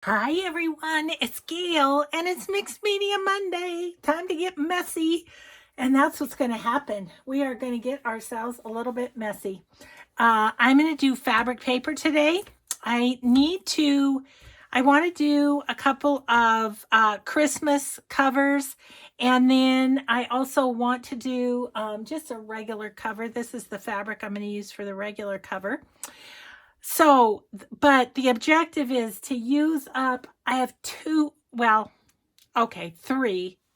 Hi everyone, it's Gail and it's Mixed Media Monday. Time to get messy. And that's what's going to happen. We are going to get ourselves a little bit messy. I'm going to do fabric paper today. I want to do a couple of Christmas covers. And then I also want to do just a regular cover. This is the fabric I'm going to use for the regular cover. So, but the objective is to use up, I have three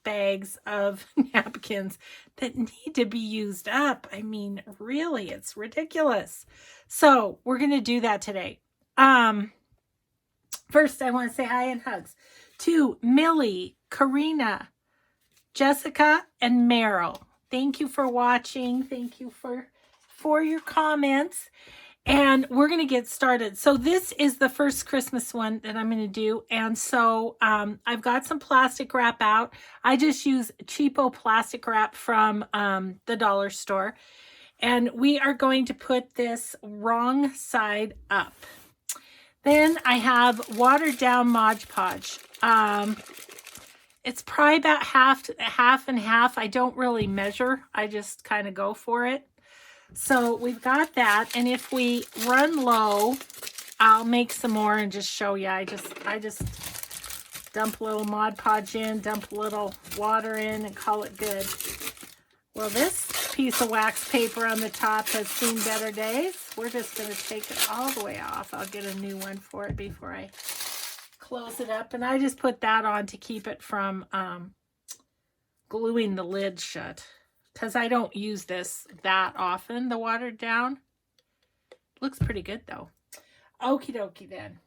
bags of napkins that need to be used up. I mean, really, it's ridiculous. So we're going to do that today. First, I want to say hi and hugs to Millie, Karina, Jessica, and Meryl. Thank you for watching. Thank you for your comments. And we're going to get started. So this is the first Christmas one that I'm going to do. And so I've got some plastic wrap out. I just use cheapo plastic wrap from the dollar store. And we are going to put this wrong side up. Then I have watered down Mod Podge. It's probably about half and half. I don't really measure. I just kind of go for it. So we've got that, and if we run low, I'll make some more and just show you. I just dump a little Mod Podge in, dump a little water in, and call it good. Well, this piece of wax paper on the top has seen better days. We're just going to take it all the way off. I'll get a new one for it before I close it up, and I just put that on to keep it from gluing the lid shut. Because I don't use this that often, the watered down. Looks pretty good though. Okie dokie then.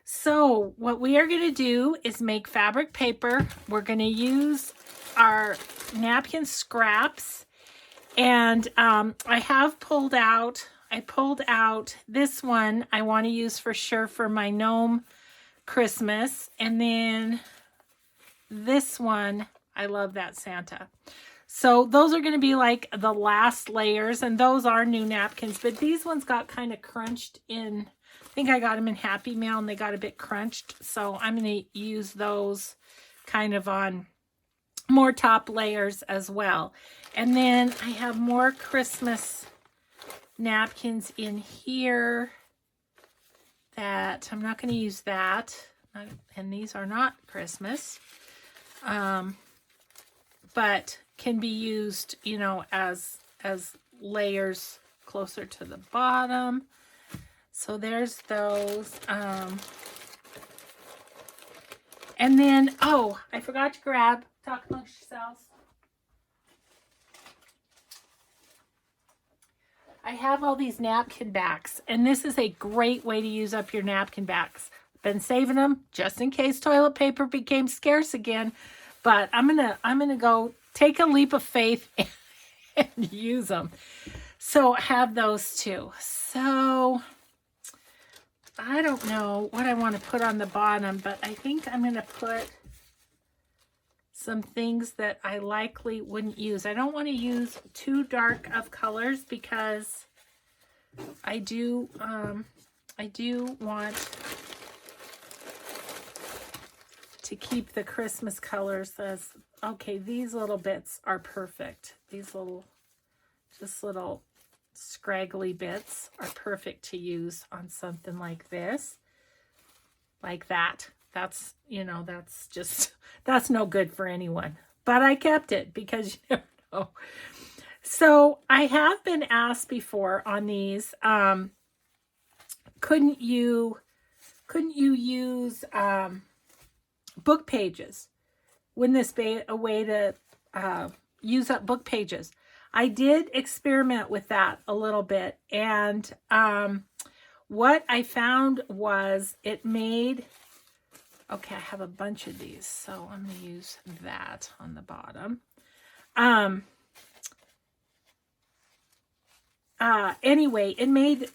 So what we are going to do is make fabric paper. We're going to use our napkin scraps. And I pulled out this one I want to use for sure for my gnome Christmas. And then this one, I love that Santa. So those are going to be like the last layers, and those are new napkins, but these ones got kind of crunched in. I think I got them in Happy Mail and they got a bit crunched. So I'm going to use those kind of on more top layers as well. And then I have more Christmas napkins in here that I'm not going to use that. And these are not Christmas. But can be used, you know, as layers closer to the bottom. So there's those. And then, oh, I forgot to grab, talk amongst yourselves. I have all these napkin backs, and this is a great way to use up your napkin backs. Been saving them just in case toilet paper became scarce again. But I'm gonna go take a leap of faith and use them. So I have those two. So I don't know what I want to put on the bottom, but I think I'm going to put some things that I likely wouldn't use. I don't want to use too dark of colors because I do want to keep the Christmas colors as, okay, these little bits are perfect. These little scraggly bits are perfect to use on something like this. Like that. That's, you know, that's no good for anyone. But I kept it because you never know. So I have been asked before on these, couldn't you use book pages? Wouldn't this be a way to use up book pages? I did experiment with that a little bit, and what I found was it made, okay, I have a bunch of these, so I'm going to use that on the bottom. Anyway, it made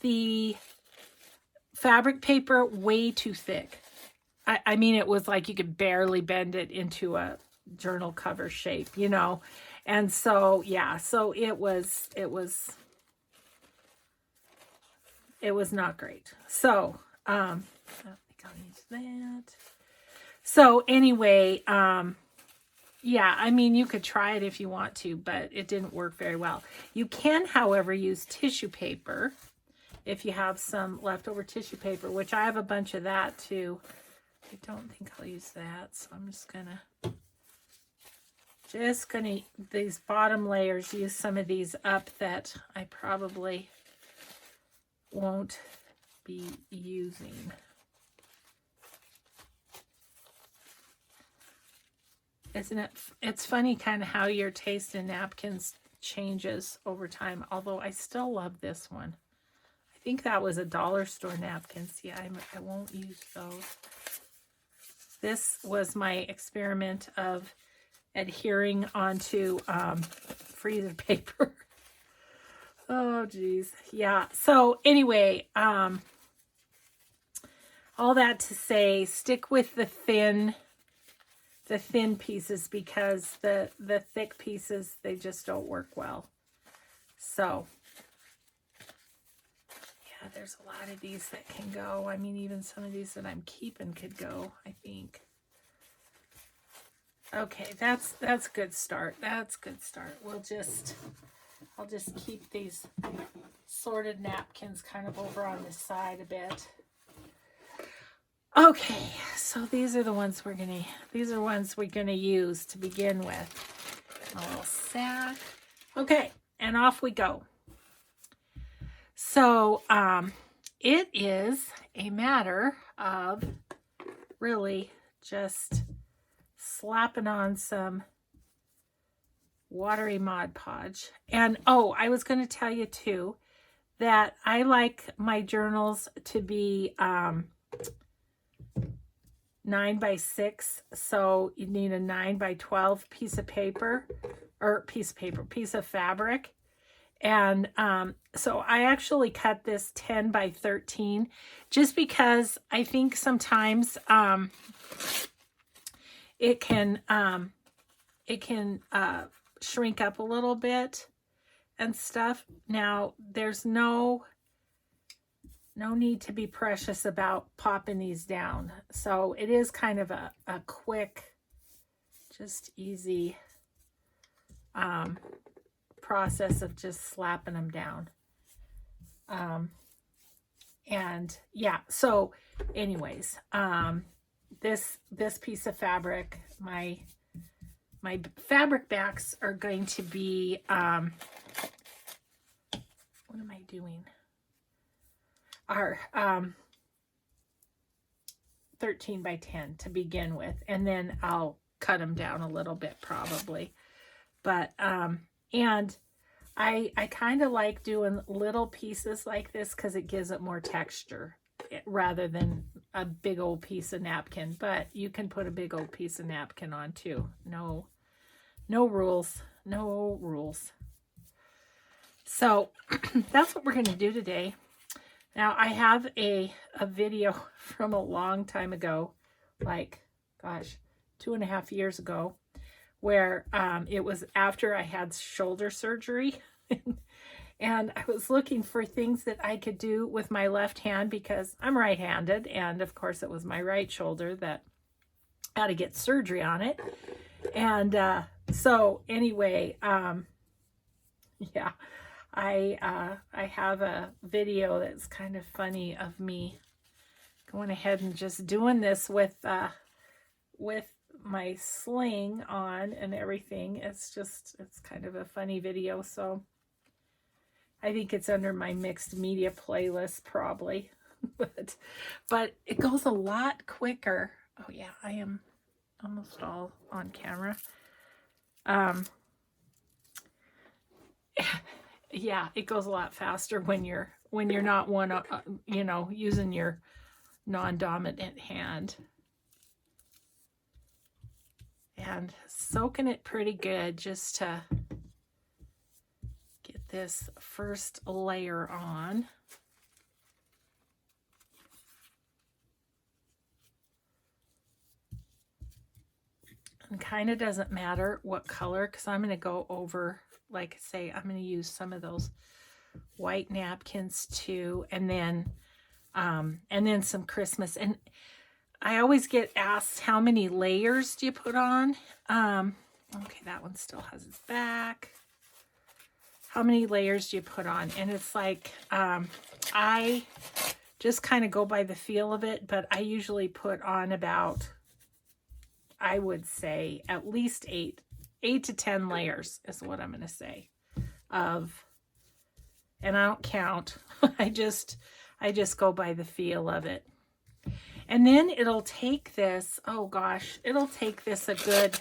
the fabric paper way too thick. I mean, it was like you could barely bend it into a journal cover shape, you know. And so, yeah, so it was not great. So, Don't use that. So anyway, yeah, I mean, you could try it if you want to, but it didn't work very well. You can, however, use tissue paper if you have some leftover tissue paper, which I have a bunch of that too. I don't think I'll use that, so I'm just gonna these bottom layers, use some of these up that I probably won't be using. Isn't it? It's funny kind of how your taste in napkins changes over time, although I still love this one. I think that was a dollar store napkin. See, I won't use those. This was my experiment of adhering onto freezer paper. Oh, geez. Yeah. So anyway, all that to say, stick with the thin pieces, because the thick pieces, they just don't work well. So yeah, there's a lot of these that can go. I mean, even some of these that I'm keeping could go, I think. Okay, that's a good start. That's a good start. I'll just keep these sorted napkins kind of over on this side a bit. Okay, so these are ones we're gonna use to begin with. A little sack. Okay, and off we go. So it is a matter of really just slapping on some watery Mod Podge. And oh, I was going to tell you too that I like my journals to be 9x6, so you need a 9x12 piece of paper, or piece of fabric. And so I actually cut this 10x13 just because I think sometimes it can shrink up a little bit and stuff. Now there's no need to be precious about popping these down. So it is kind of a quick, just easy process of just slapping them down. And yeah, so anyways, this piece of fabric, my fabric backs are going to be, what am I doing? Are 13x10 to begin with, and then I'll cut them down a little bit probably. But and I kind of like doing little pieces like this because it gives it more texture rather than a big old piece of napkin. But you can put a big old piece of napkin on too. No rules. No rules. So that's what we're going to do today. Now, I have a video from a long time ago, like, gosh, 2.5 years ago, where it was after I had shoulder surgery. And I was looking for things that I could do with my left hand because I'm right-handed. And, of course, it was my right shoulder that had to get surgery on it. And so, anyway, yeah. I have a video that's kind of funny of me going ahead and just doing this with my sling on and everything. It's kind of a funny video. So I think it's under my mixed media playlist probably, but it goes a lot quicker. Oh yeah, I am almost all on camera. Yeah, it goes a lot faster when you're not using your non-dominant hand. And soaking it pretty good just to get this first layer on. And kind of doesn't matter what color, because I'm going to go over, like I say, I'm going to use some of those white napkins too, and then some Christmas. And I always get asked, how many layers do you put on? Okay, that one still has its back. How many layers do you put on? And it's like, I just kind of go by the feel of it, but I usually put on about, I would say, at least 8 to 10 layers is what I'm going to say of, and I don't count. I just go by the feel of it. And then it'll take this, oh gosh, it'll take this a good,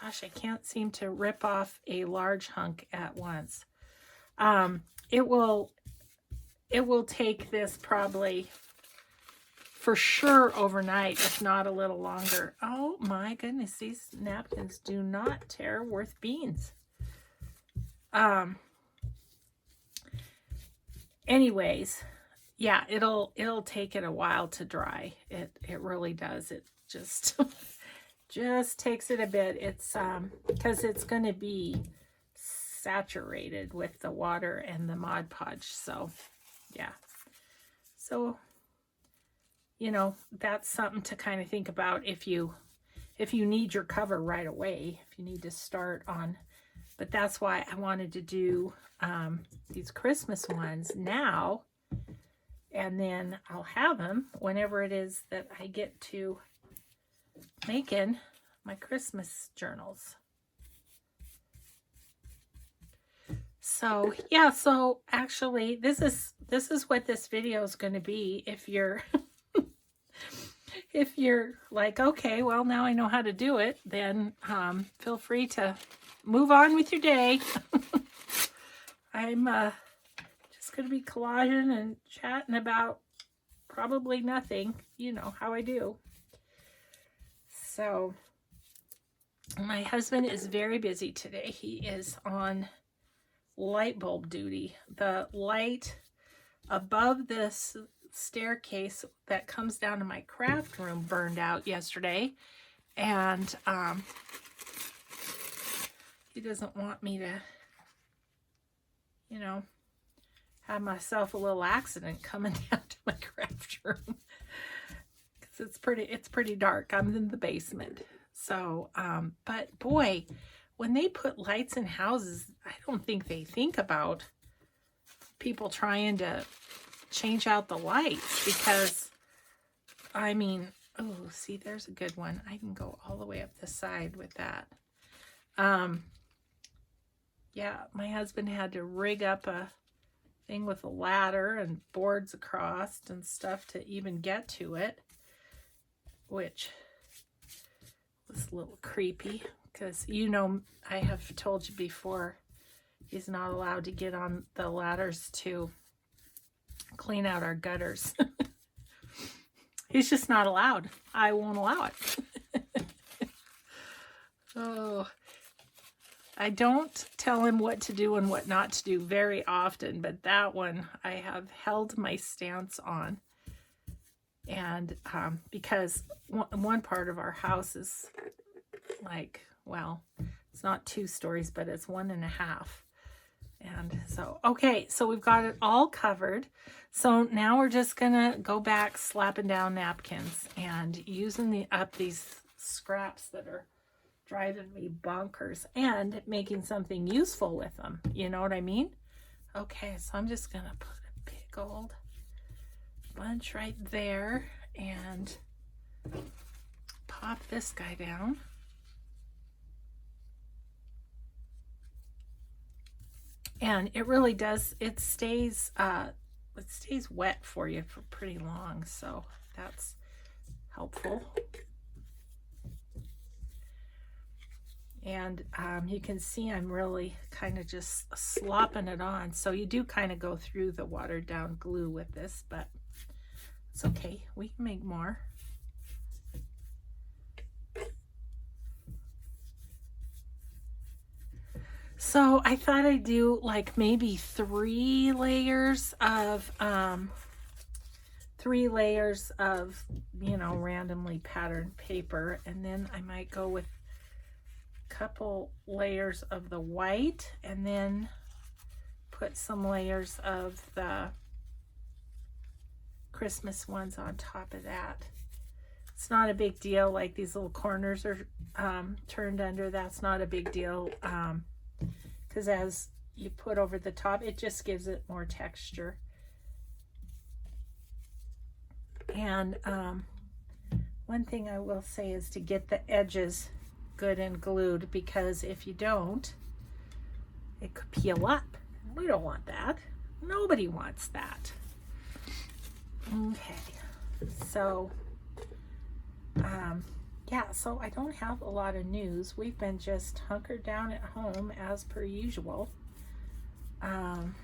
gosh, I can't seem to rip off a large hunk at once. It will take this probably for sure overnight, if not a little longer. Oh my goodness, these napkins do not tear worth beans. Anyways, yeah, it'll take it a while to dry. It really does. It just just takes it a bit. It's because it's going to be saturated with the water and the Mod Podge. So yeah, so you know, that's something to kind of think about if you need your cover right away, if you need to start on. But that's why I wanted to do these Christmas ones now, and then I'll have them whenever it is that I get to making my Christmas journals. So yeah, so actually this is what this video is going to be. If you're if you're like, okay, well, now I know how to do it, then feel free to move on with your day. I'm just going to be collaging and chatting about probably nothing. You know how I do. So my husband is very busy today. He is on light bulb duty. The light above this staircase that comes down to my craft room burned out yesterday, and he doesn't want me to, you know, have myself a little accident coming down to my craft room, because it's pretty dark. I'm in the basement. So but boy, when they put lights in houses, I don't think they think about people trying to change out the lights, because I mean, oh, see, there's a good one. I can go all the way up the side with that. Yeah, my husband had to rig up a thing with a ladder and boards across and stuff to even get to it, which was a little creepy, because, you know, I have told you before, he's not allowed to get on the ladders to clean out our gutters. He's just not allowed. I won't allow it. Oh, I don't tell him what to do and what not to do very often, but that one I have held my stance on. And because one part of our house is like, well, it's not 2 stories, but it's 1.5. And so, okay, so we've got it all covered. So now we're just gonna go back slapping down napkins and using up these scraps that are driving me bonkers and making something useful with them. You know what I mean? Okay, so I'm just gonna put a big old bunch right there and pop this guy down. And it really does, it stays wet for you for pretty long, so that's helpful. And you can see I'm really kind of just slopping it on. So you do kind of go through the watered down glue with this, but it's okay. We can make more. So I thought I'd do like maybe 3 layers of, you know, randomly patterned paper. And then I might go with a couple layers of the white, and then put some layers of the Christmas ones on top of that. It's not a big deal. Like these little corners are turned under. That's not a big deal. Because as you put over the top, it just gives it more texture. And one thing I will say is to get the edges good and glued, because if you don't, it could peel up. We don't want that. Nobody wants that. Okay, so yeah, so I don't have a lot of news. We've been just hunkered down at home as per usual. I've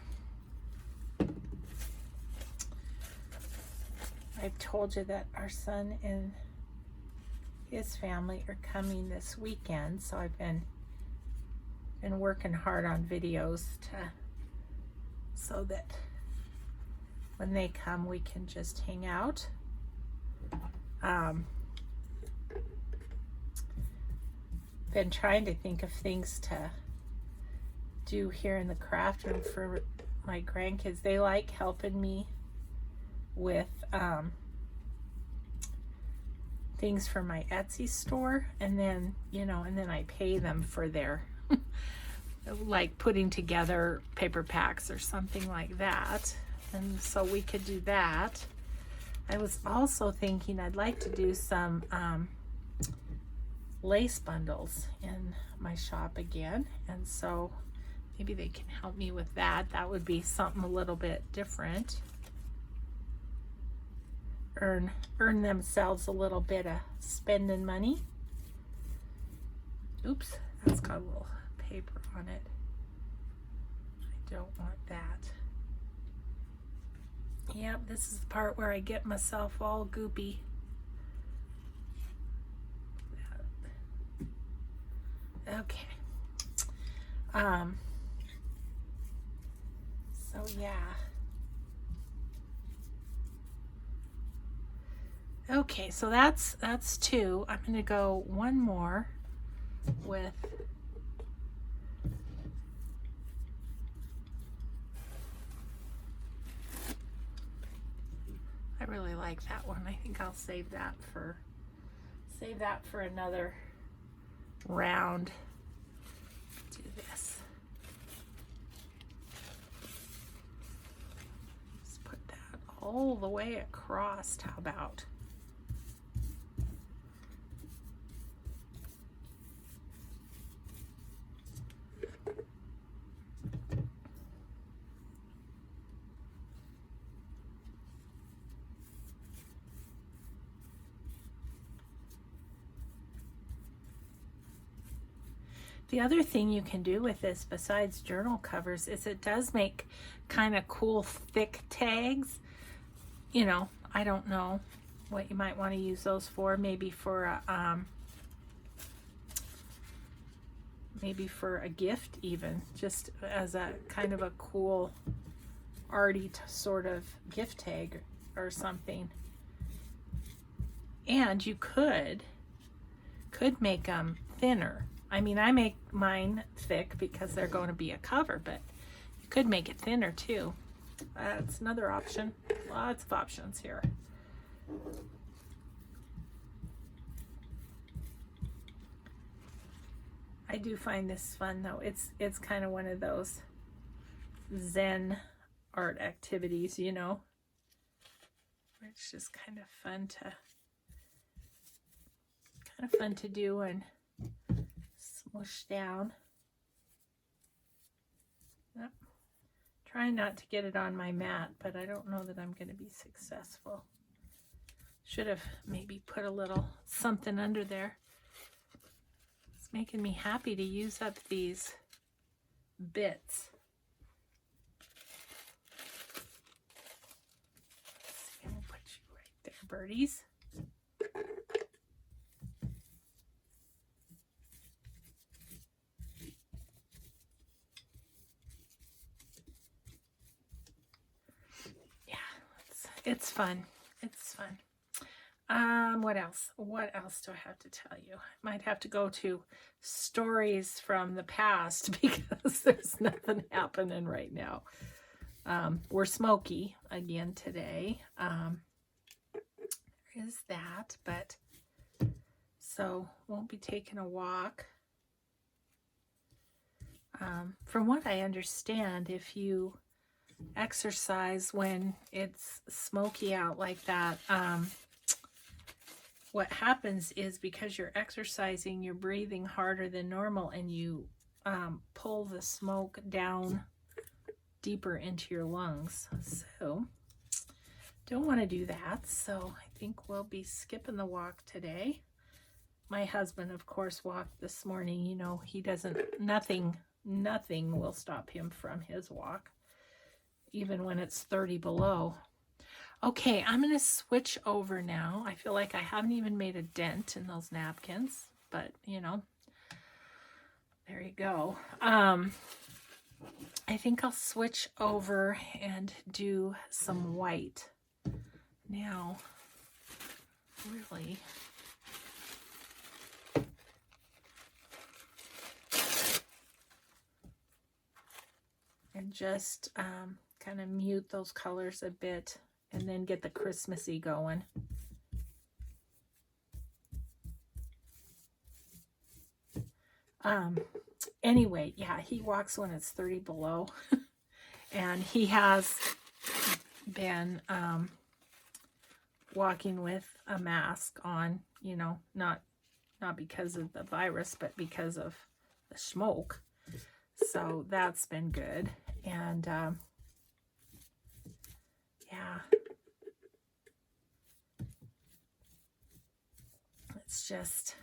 told you that our son and his family are coming this weekend, so I've been working hard on videos so that when they come we can just hang out. Been trying to think of things to do here in the craft room for my grandkids. They like helping me with things for my Etsy store, and then and then I pay them for their like putting together paper packs or something like that. And so we could do that. I was also thinking I'd like to do some lace bundles in my shop again, and so maybe they can help me with that. That would be something a little bit different. Earn themselves a little bit of spending money. Oops, that's got a little paper on it. I don't want that. Yep, this is the part where I get myself all goopy. Okay. So yeah. Okay, so that's two. I'm gonna go one more with I really like that one. I think I'll save that for another round. Do this. Just put that all the way across. How about? The other thing you can do with this besides journal covers is it does make kind of cool thick tags. I don't know what you might want to use those for. Maybe for a gift, even just as a kind of a cool arty sort of gift tag or something. And you could make them thinner. I mean, I make mine thick because they're going to be a cover, but you could make it thinner too. That's another option. Lots of options here. I do find this fun though. It's kind of one of those Zen art activities, where it's just kind of fun to do and smush down. Yep. Trying not to get it on my mat, but I don't know that I'm going to be successful. Should have maybe put a little something under there. It's making me happy to use up these bits. Let's see, I'm going to put you right there, birdies. It's fun. It's fun. What else? What else do I have to tell you? I might have to go to stories from the past because there's nothing happening right now. We're smoky again today. is that, but so won't be taking a walk. From what I understand, if you exercise when it's smoky out like that, what happens is because you're exercising, you're breathing harder than normal, and you pull the smoke down deeper into your lungs. So don't want to do that. So I think we'll be skipping the walk today. My husband, of course, walked this morning. You know, he doesn't, nothing will stop him from his walk, even when it's 30 below. Okay, I'm going to switch over now. I feel like I haven't even made a dent in those napkins, but you know, there you go. I think I'll switch over and do some white. Now, really, and just kind of mute those colors a bit and then get the Christmassy going. Anyway, yeah, he walks when it's 30 below and he has been walking with a mask on, you know, not because of the virus, but because of the smoke. So that's been good. And yeah, it's just,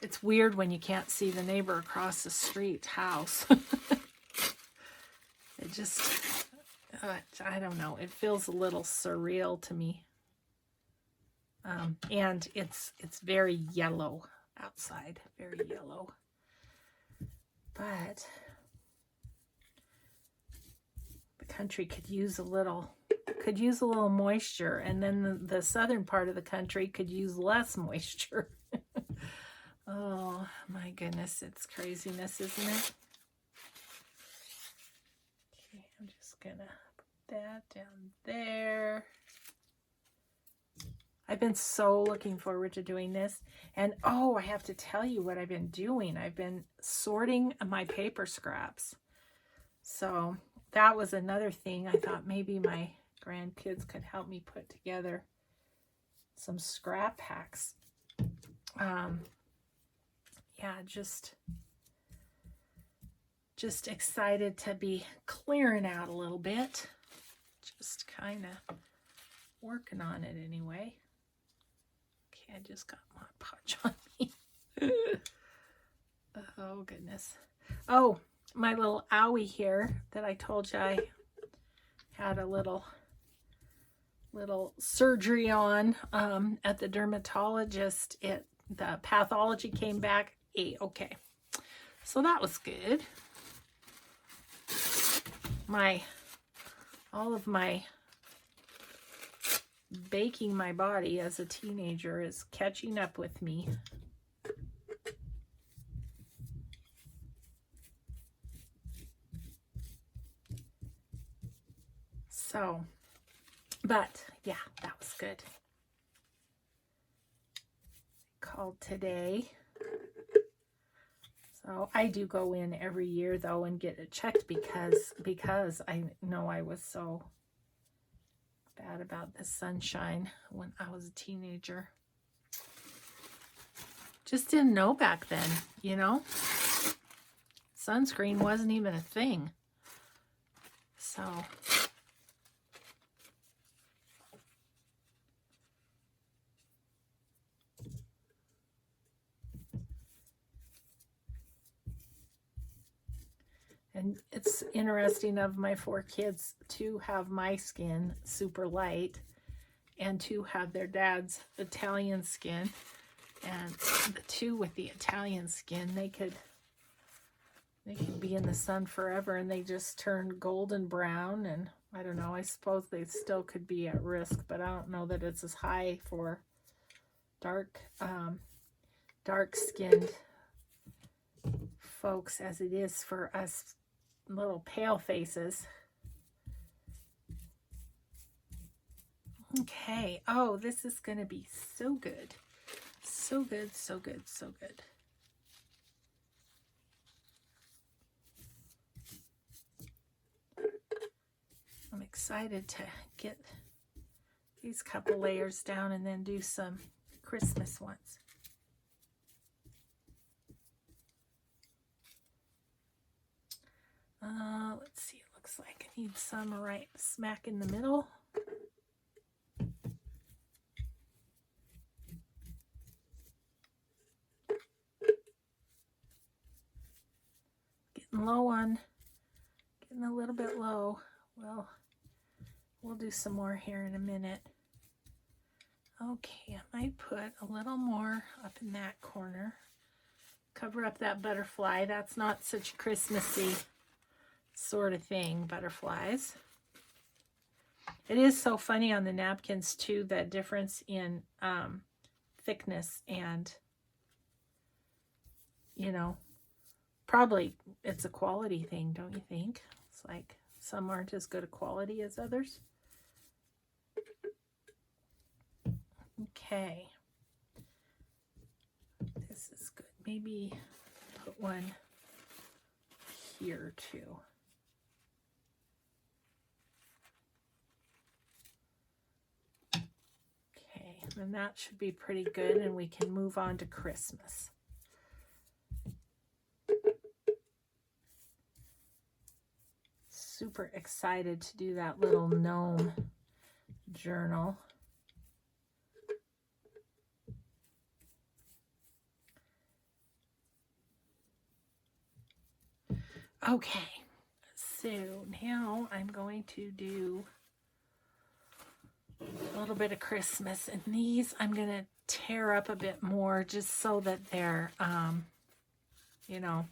it's weird when you can't see the neighbor across the street house. It just, I don't know, it feels a little surreal to me. And it's very yellow outside, very yellow. But the country could use a little moisture, and then the southern part of the country could use less moisture. Oh my goodness, it's craziness, isn't it? Okay, I'm just gonna put that down there. I've been so looking forward to doing this. And oh, I have to tell you what I've been doing. I've been sorting my paper scraps. So that was another thing. I thought maybe my grandkids could help me put together some scrap packs. Yeah, just excited to be clearing out a little bit. Just kind of working on it anyway. Okay, I just got Mod Podge on me. Oh, goodness. Oh, my little owie here that I told you I had a little surgery on at the dermatologist. The pathology came back okay. So that was good. All of my baking my body as a teenager is catching up with me. So, but yeah, that was good. Called today. So I do go in every year though and get it checked because I know I was so bad about the sunshine when I was a teenager. Just didn't know back then, you know? Sunscreen wasn't even a thing. So and it's interesting of my 4 kids, 2 have my skin, super light, and 2 have their dad's Italian skin. And the 2 with the Italian skin, they could be in the sun forever and they just turn golden brown. And I don't know, I suppose they still could be at risk, but I don't know that it's as high for dark-skinned folks as it is for us little pale faces. Okay. Oh, this is going to be so good. So good, so good, so good. I'm excited to get these couple layers down and then do some Christmas ones. Let's see. It looks like I need some right smack in the middle. Getting low on, getting a little bit low. Well, we'll do some more here in a minute. Okay, I might put a little more up in that corner. Cover up that butterfly. That's not such a Christmassy sort of thing, butterflies. It is so funny on the napkins too, that difference in thickness and, you know, probably it's a quality thing, don't you think? It's like some aren't as good a quality as others. Okay. This is good. Maybe put one here too. Okay, and that should be pretty good, and we can move on to Christmas. Super excited to do that little gnome journal. Okay, so now I'm going to do a little bit of Christmas, and these I'm going to tear up a bit more just so that they're, you know,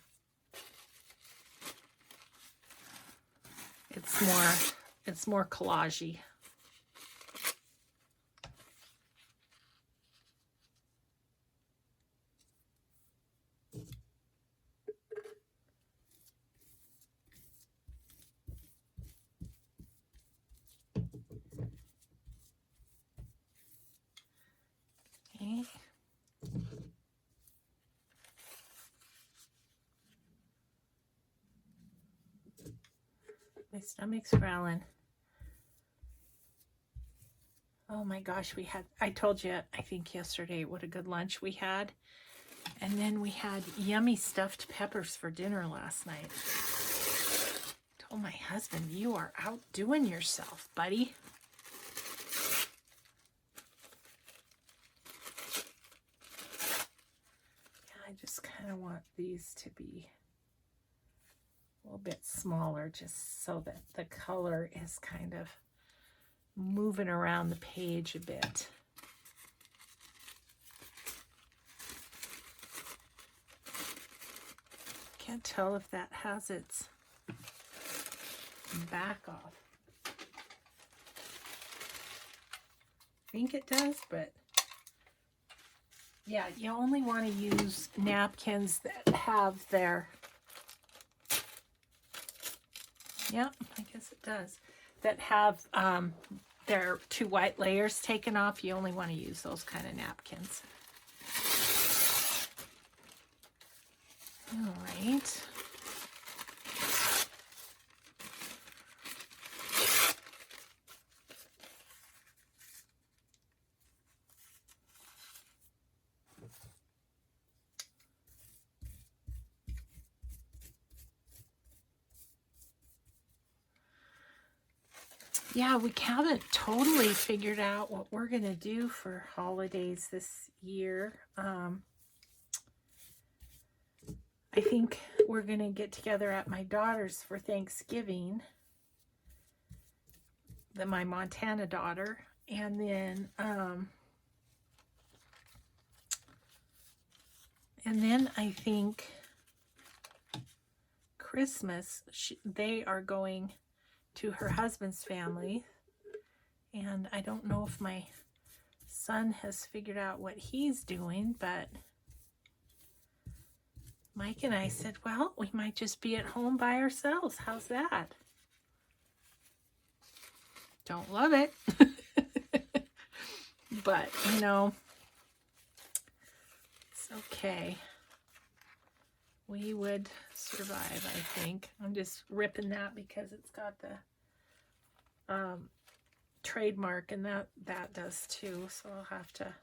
it's more collage-y. Okay. My stomach's growling. Oh my gosh, I told you, I think yesterday, what a good lunch we had. And then we had yummy stuffed peppers for dinner last night. Told my husband, you are outdoing yourself, buddy. Yeah, I just kind of want these to be a little bit smaller, just so that the color is kind of moving around the page a bit. Can't tell if that has its back off. I think it does, but yeah, you only want to use napkins that have their, yeah, I guess it does, that have their 2 white layers taken off. You only want to use those kind of napkins. All right. Yeah, we haven't totally figured out what we're going to do for holidays this year. I think we're going to get together at my daughter's for Thanksgiving, my Montana daughter, and then I think Christmas, they are going to her husband's family, and I don't know if my son has figured out what he's doing, but Mike and I said, well, we might just be at home by ourselves. How's that? Don't love it. but you know, it's okay. We would survive, I think. I'm just ripping that because it's got the trademark, and that does too, so I'll have to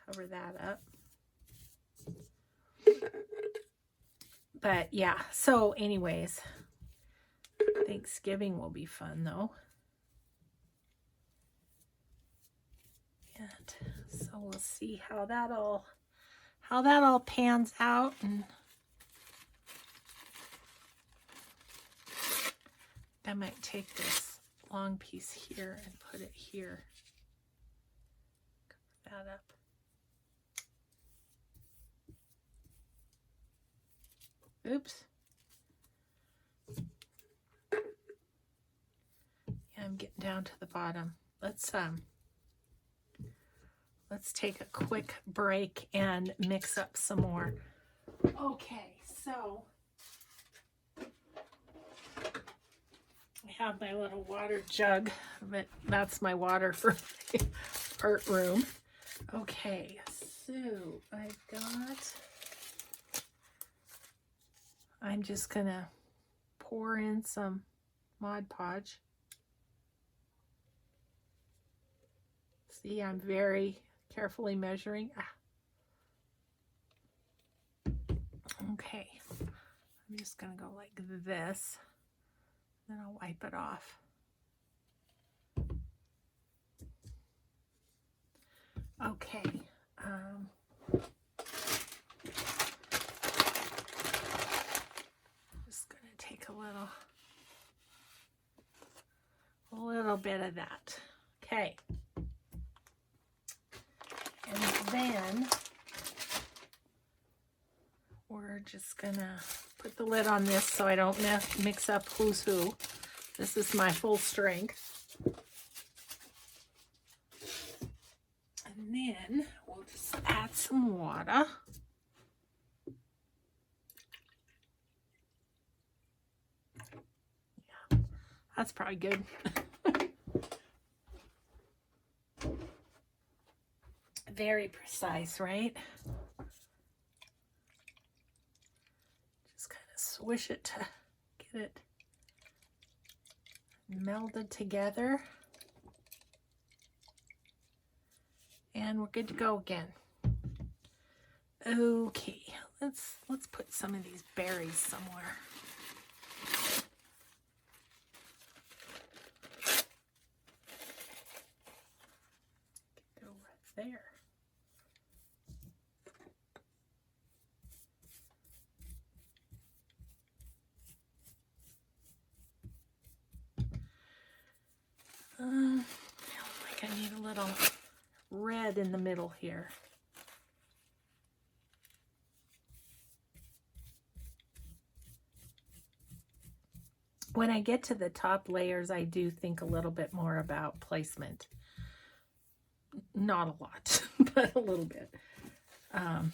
cover that up. But yeah, so anyways, Thanksgiving will be fun though. And so we'll see how that all pans out. And I might take this long piece here and put it here. Cover that up. Oops. Yeah, I'm getting down to the bottom. Let's take a quick break and mix up some more. Okay, so I have my little water jug, but that's my water for my art room. Okay, so I'm just gonna pour in some Mod Podge. See, I'm very carefully measuring. Okay, I'm just gonna go like this, then I'll wipe it off. Okay, just gonna take a little bit of that. Okay. And then we're just gonna put the lid on this so I don't mix up who's who. This is my full strength. And then we'll just add some water. Yeah, that's probably good. Very precise, right? Just kind of swish it to get it melded together. And we're good to go again. Okay, let's put some of these berries somewhere. Go right there. I feel like I need a little red in the middle here. When I get to the top layers, I do think a little bit more about placement. Not a lot, but a little bit. As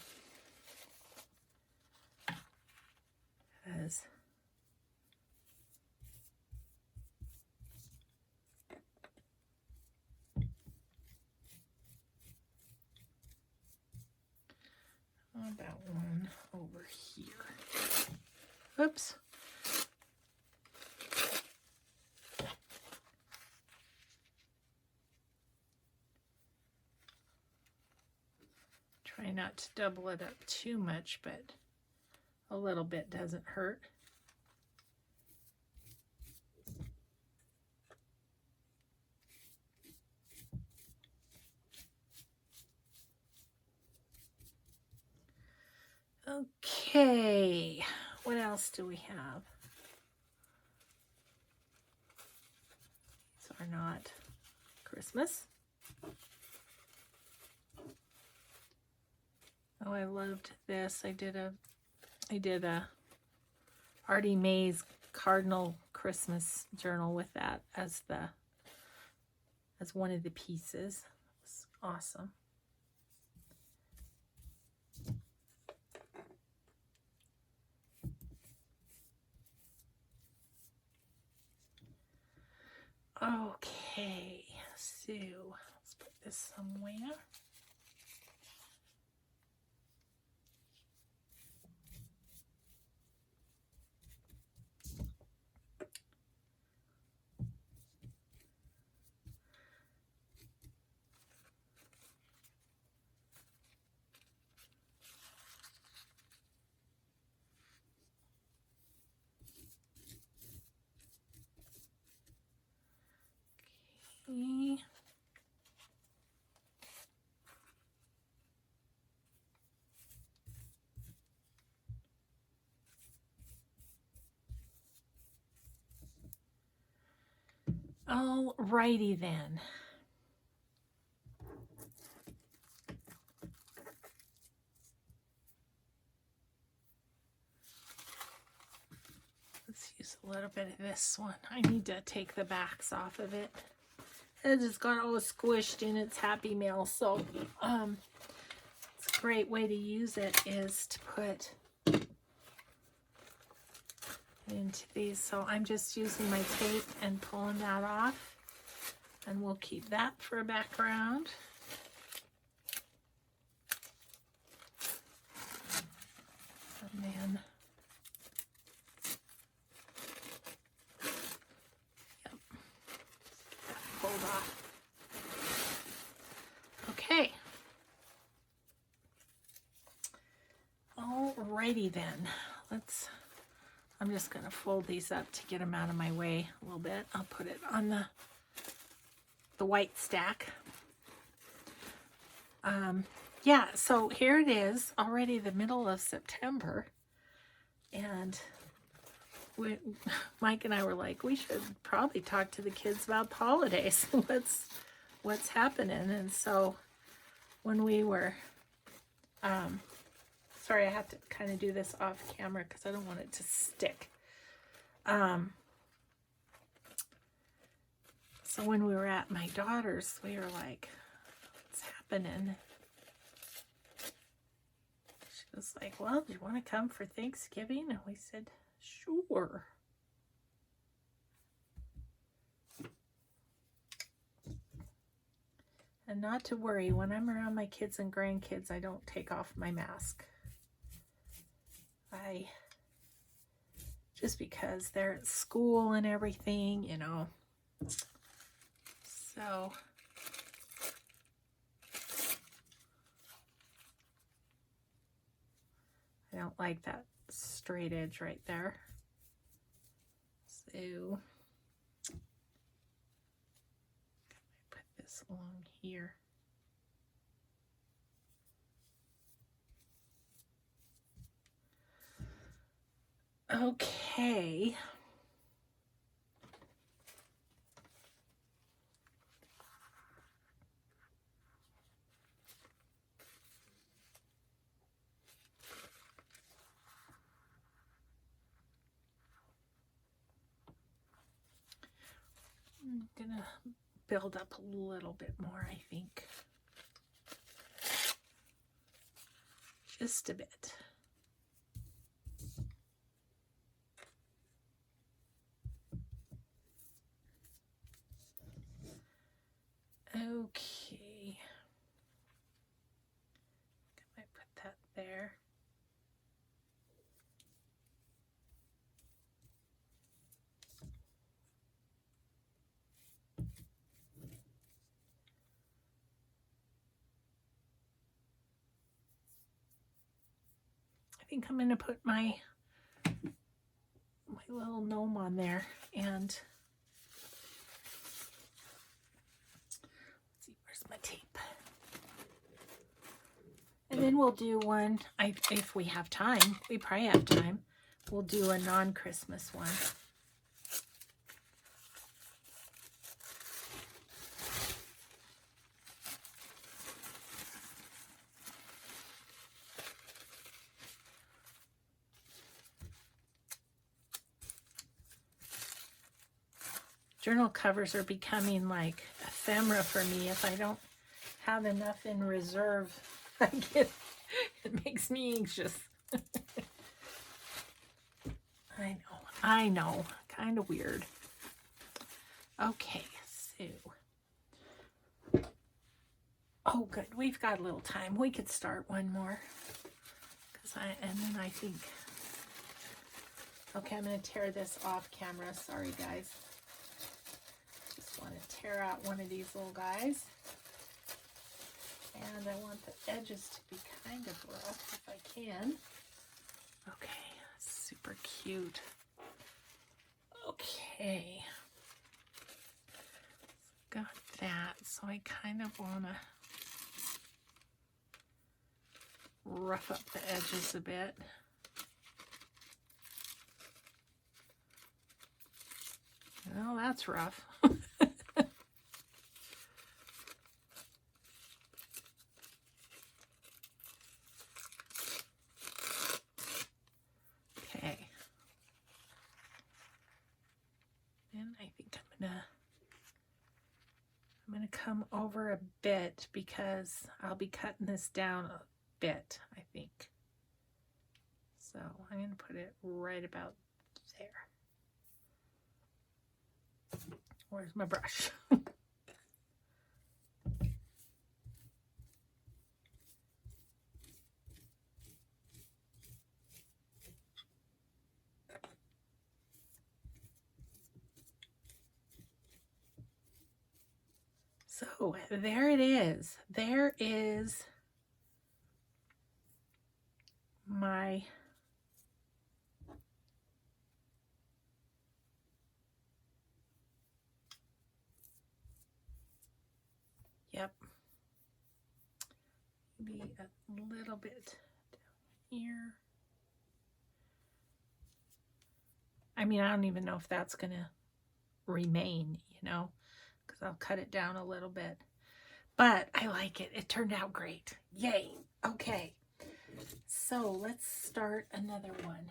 about one over here. Oops. Try not to double it up too much, but a little bit doesn't hurt. Okay, what else do we have? These are not Christmas. Oh, I loved this. I did a Artie Mays Cardinal Christmas journal with that as one of the pieces. It's awesome. Okay, so let's put this somewhere. Okay. Alrighty then. Let's use a little bit of this one. I need to take the backs off of it. It just got all squished in its Happy Mail, so it's a great way to use it is to put into these. So I'm just using my tape and pulling that off, and we'll keep that for a background. And then pulled off. Okay. Alrighty then. I'm just going to fold these up to get them out of my way a little bit. I'll put it on the white stack. Yeah, so here it is, already the middle of September. And Mike and I were like, we should probably talk to the kids about the holidays. What's happening? And so when we were, sorry, I have to kind of do this off camera because I don't want it to stick. So when we were at my daughter's, we were like, what's happening? She was like, well, do you want to come for Thanksgiving? And we said, sure. And not to worry, when I'm around my kids and grandkids, I don't take off my mask. Just because they're at school and everything, you know. So I don't like that straight edge right there. So put this along here. Okay. I'm gonna build up a little bit more, I think. Just a bit. Okay. I might put that there. I think I'm going to put my little gnome on there, and let's see, where's my tape? And then we'll do one, if we have time, we probably have time, we'll do a non-Christmas one. Journal covers are becoming like ephemera for me. If I don't have enough in reserve, it makes me anxious. I know, kind of weird. Okay, so Oh, good. We've got a little time. We could start one more. And then I think, okay, I'm going to tear this off camera. Sorry, guys. Just want to tear out one of these little guys. And I want the edges to be kind of rough if I can. Okay, super cute. Okay. Got that. So I kind of want to rough up the edges a bit. Well, that's rough. Okay. And I think I'm gonna come over a bit because I'll be cutting this down a bit, I think. So I'm gonna put it right about there. Where's my brush? So there it is. There is my yep. Maybe a little bit down here. I mean, I don't even know if that's gonna remain, you know, because I'll cut it down a little bit. But I like it. It turned out great. Yay. Okay. So let's start another one.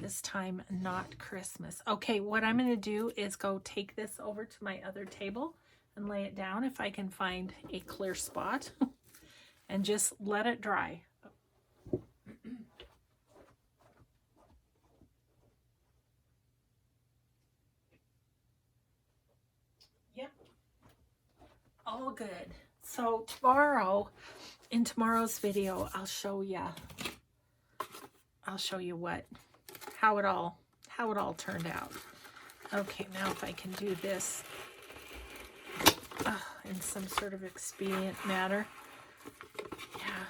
This time, not Christmas. Okay, what I'm going to do is go take this over to my other table and lay it down if I can find a clear spot and just let it dry. Yep. All good. So tomorrow, in tomorrow's video, I'll show you how it all turned out. Okay, now if I can do this in some sort of expedient manner. Yeah.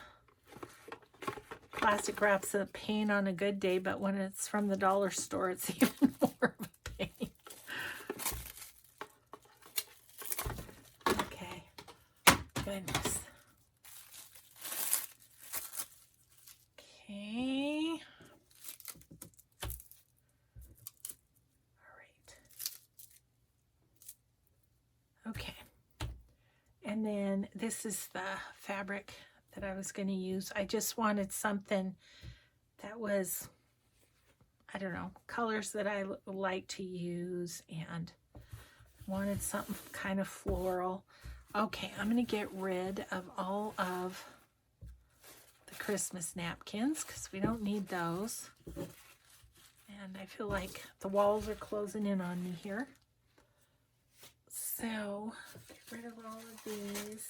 Plastic wrap's a pain on a good day, but when it's from the dollar store, it's even more of a pain. Okay. Goodness. Okay. Okay, and then this is the fabric that I was going to use. I just wanted something that was, I don't know, colors that I like to use, and wanted something kind of floral. Okay, I'm going to get rid of all of the Christmas napkins because we don't need those. And I feel like the walls are closing in on me here. So, get rid of all of these.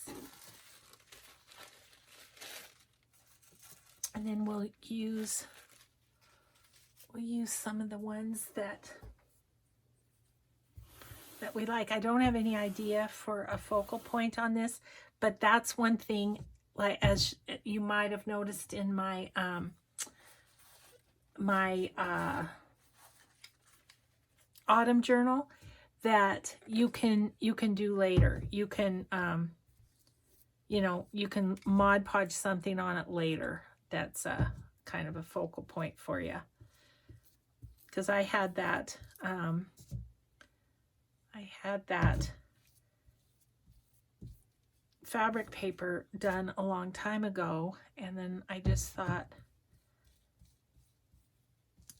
And then we'll use some of the ones that we like. I don't have any idea for a focal point on this, but that's one thing, like as you might have noticed in my autumn journal, that you can do later. You can you know, you can Mod Podge something on it later that's kind of a focal point for you, because I had that fabric paper done a long time ago, and then I just thought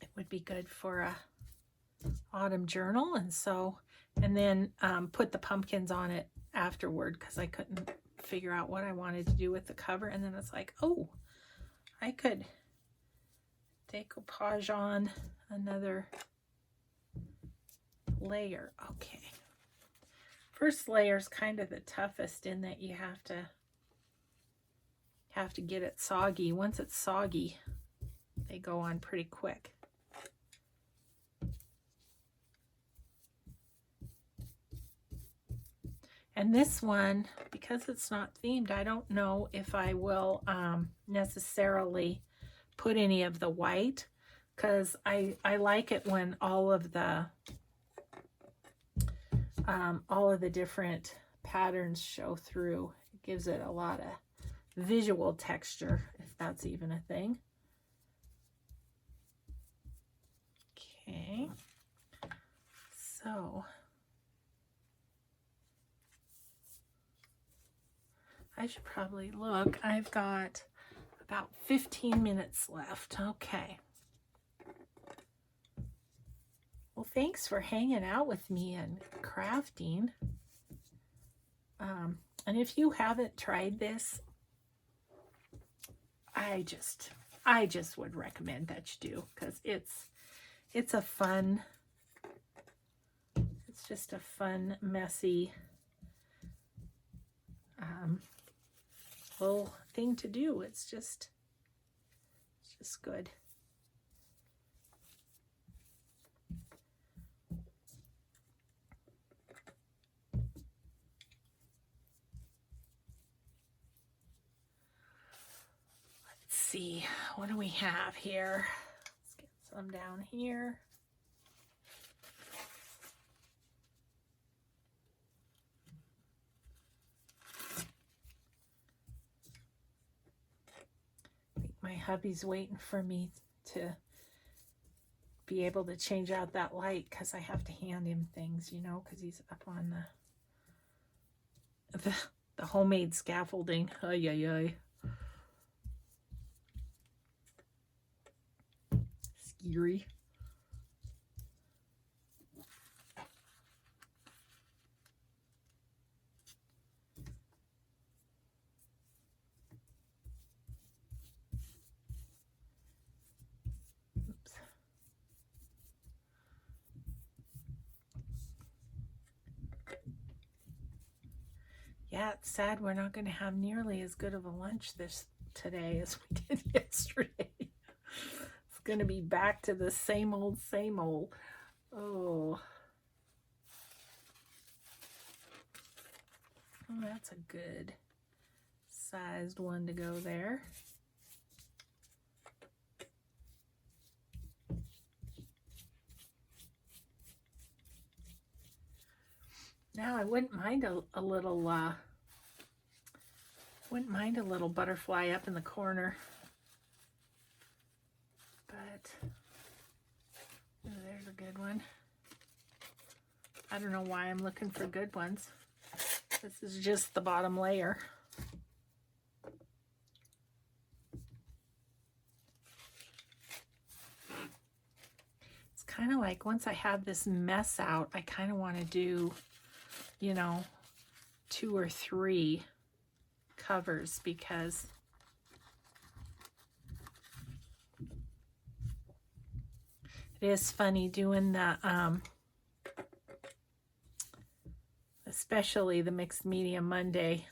it would be good for a autumn journal, and then put the pumpkins on it afterward because I couldn't figure out what I wanted to do with the cover. And then it's like, oh, I could decoupage on another layer. Okay, First layer is kind of the toughest in that you have to get it soggy. Once it's soggy, they go on pretty quick. And this one, because it's not themed, I don't know if I will necessarily put any of the white, because I like it when all of the different patterns show through. It gives it a lot of visual texture, if that's even a thing. Okay, so I should probably look. I've got about 15 minutes left. Okay. Well, thanks for hanging out with me and crafting. And if you haven't tried this, I just would recommend that you do, because it's a fun, it's just a fun, messy little thing to do. It's just good. Let's see, what do we have here? Let's get some down here. My hubby's waiting for me to be able to change out that light, because I have to hand him things, you know, because he's up on the homemade scaffolding. Ay, ay, ay. Scary. Yeah, it's sad we're not going to have nearly as good of a lunch today as we did yesterday. It's going to be back to the same old, same old. Oh, that's a good sized one to go there. Now I wouldn't mind a little butterfly up in the corner, but there's a good one. I don't know why I'm looking for good ones. This is just the bottom layer. It's kind of like, once I have this mess out, I kind of want to do, you know, 2 or 3 covers, because it is funny doing the especially the Mixed Media Monday.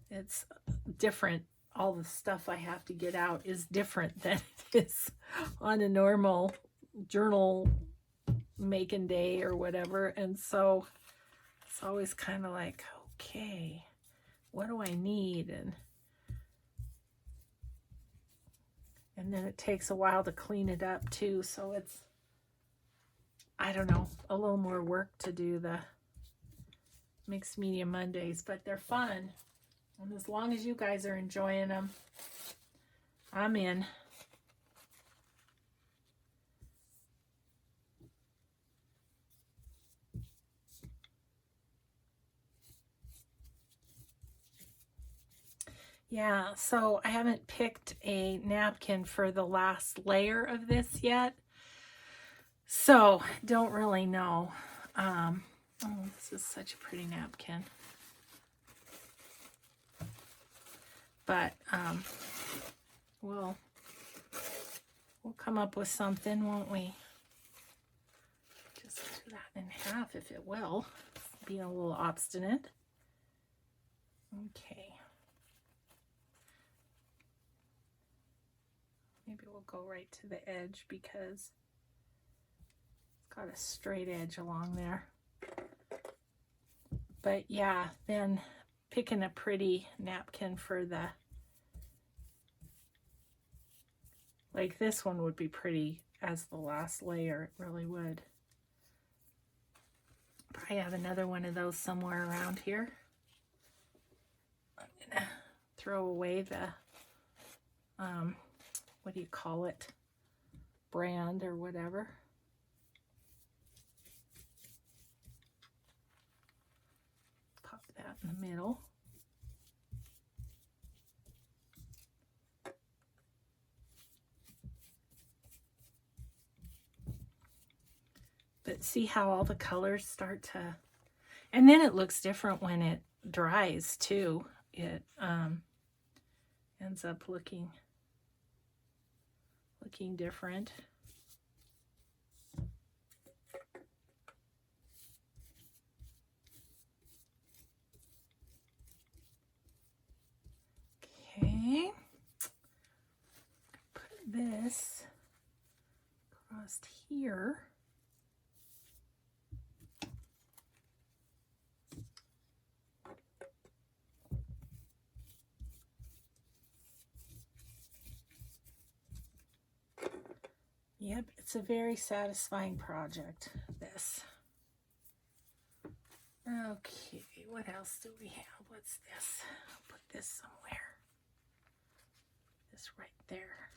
It's different. All the stuff I have to get out is different than it is on a normal journal making day or whatever. And so it's always kind of like, okay, what do I need? And then it takes a while to clean it up too. So it's, I don't know, a little more work to do the Mixed Media Mondays, but they're fun. And as long as you guys are enjoying them, I'm in. Yeah, so I haven't picked a napkin for the last layer of this yet. So don't really know. Oh, this is such a pretty napkin. But we'll come up with something, won't we? Just do that in half if it will. being a little obstinate. Okay. Maybe we'll go right to the edge because it's got a straight edge along there. But yeah, then picking a pretty napkin for the, like this one would be pretty as the last layer, it really would. I have another one of those somewhere around here. I'm gonna throw away the, what do you call it? Brand or whatever. Pop that in the middle. But see how all the colors start to, and then it looks different when it dries too. It ends up looking different. Okay, put this across here. Yep, it's a very satisfying project, this. Okay, what else do we have? What's this? I'll put this somewhere. This right there.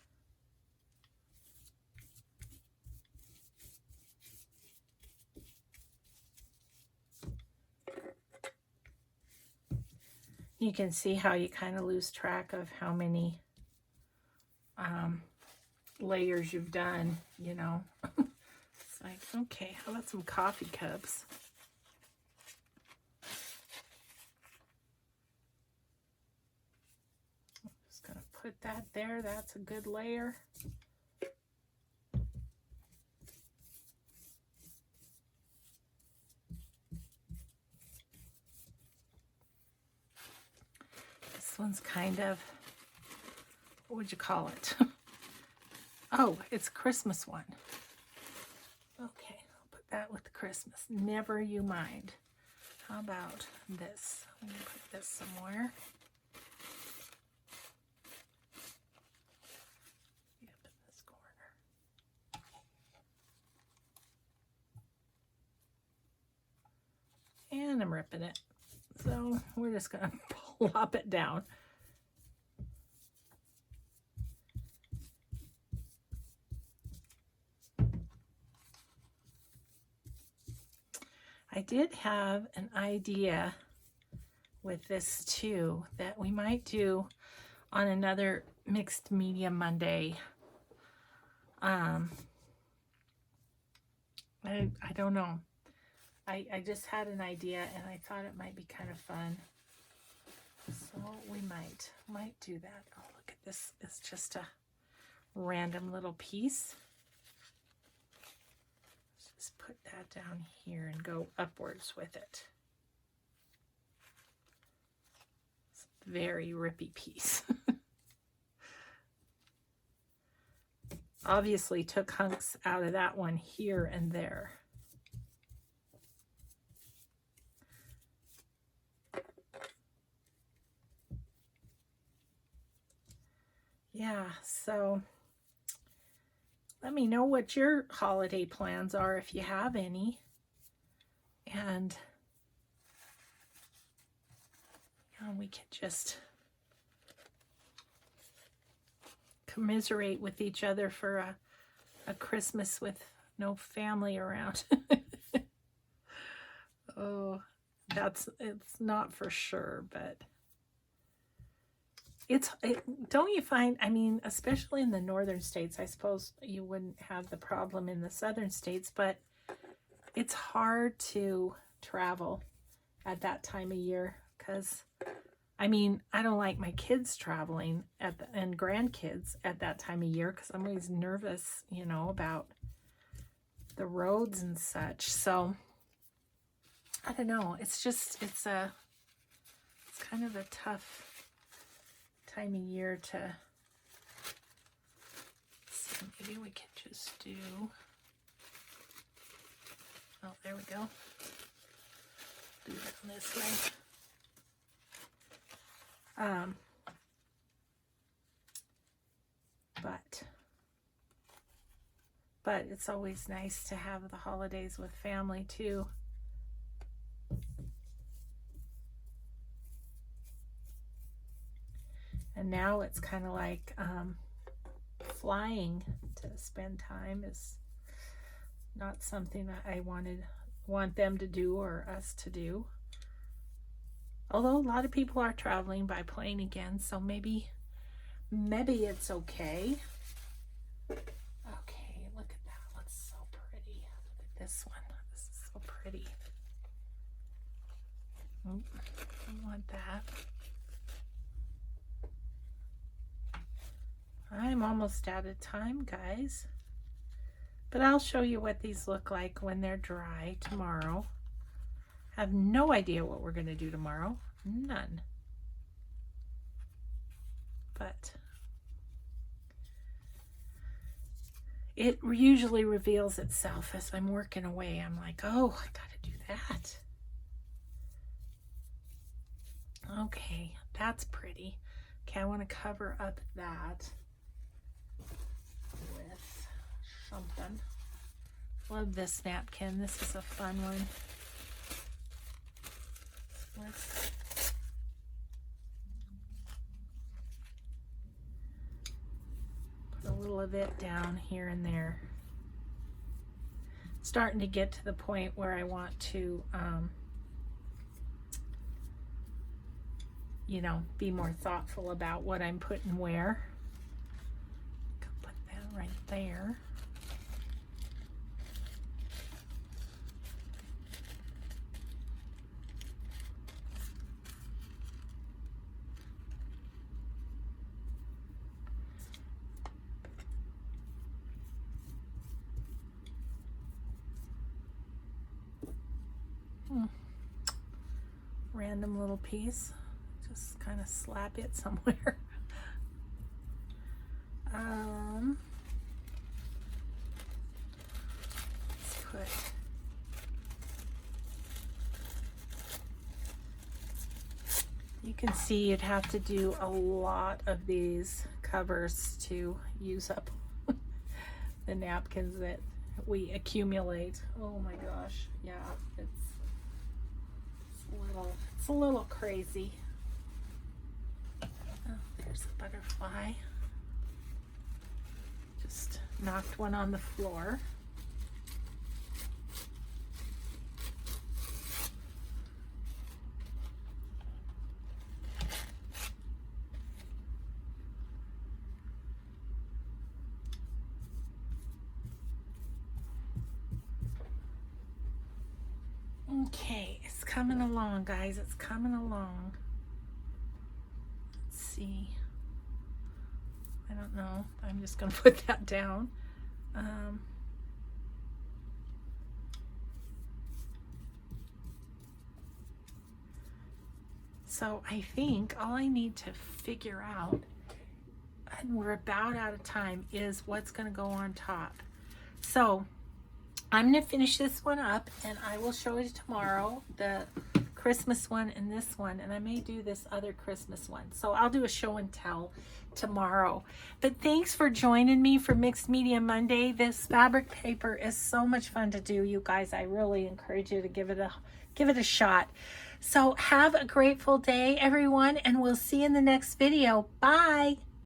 You can see how you kind of lose track of how many layers you've done, you know. It's like, okay, how about some coffee cups? I'm just gonna put that there. That's a good layer. This one's kind of, what would you call it? Oh, it's a Christmas one. Okay, I'll put that with the Christmas. Never you mind. How about this? I'm going to put this somewhere. Yep, in this corner. And I'm ripping it. So we're just going to plop it down. I did have an idea with this too that we might do on another Mixed Media Monday. I don't know. I just had an idea and I thought it might be kind of fun. So we might do that. Oh, look at this. It's just a random little piece. Just put that down here and go upwards with it. It's a very rippy piece. Obviously took hunks out of that one here and there. Yeah, so let me know what your holiday plans are if you have any. And you know, we could just commiserate with each other for a Christmas with no family around. Oh, it's not for sure, but don't you find, I mean, especially in the northern states, I suppose you wouldn't have the problem in the southern states, but it's hard to travel at that time of year because, I mean, I don't like my kids traveling and grandkids at that time of year because I'm always nervous, you know, about the roads and such. So I don't know. It's just, it's kind of a tough time of year to, see, maybe we could just do, oh, there we go. Do it on this way. But it's always nice to have the holidays with family too. And now it's kind of like flying to spend time is not something that I want them to do or us to do. Although a lot of people are traveling by plane again, so maybe it's okay. Okay, look at that. That's so pretty. Look at this one. This is so pretty. Oh, I want that. I'm almost out of time, guys. But I'll show you what these look like when they're dry tomorrow. I have no idea what we're going to do tomorrow. None. But it usually reveals itself as I'm working away. I'm like, oh, I got to do that. Okay, that's pretty. Okay, I want to cover up that with something. Love this napkin. This is a fun one. Let's put a little of it down here and there. Starting to get to the point where I want to, you know, be more thoughtful about what I'm putting where. Put that right there. Random little piece. Just kind of slap it somewhere. Let's put you can see you'd have to do a lot of these covers to use up the napkins that we accumulate. Oh my gosh, yeah, it's a little crazy. Oh, there's a butterfly. Just knocked one on the floor. Okay, it's coming along, guys. It's coming along. Let's see. I don't know. I'm just going to put that down. So I think all I need to figure out, and we're about out of time, is what's going to go on top. So I'm going to finish this one up and I will show you tomorrow, the Christmas one and this one, and I may do this other Christmas one. So I'll do a show and tell tomorrow. But thanks for joining me for Mixed Media Monday. This fabric paper is so much fun to do, you guys. I really encourage you to give it a shot. So have a grateful day, everyone, and we'll see you in the next video. Bye.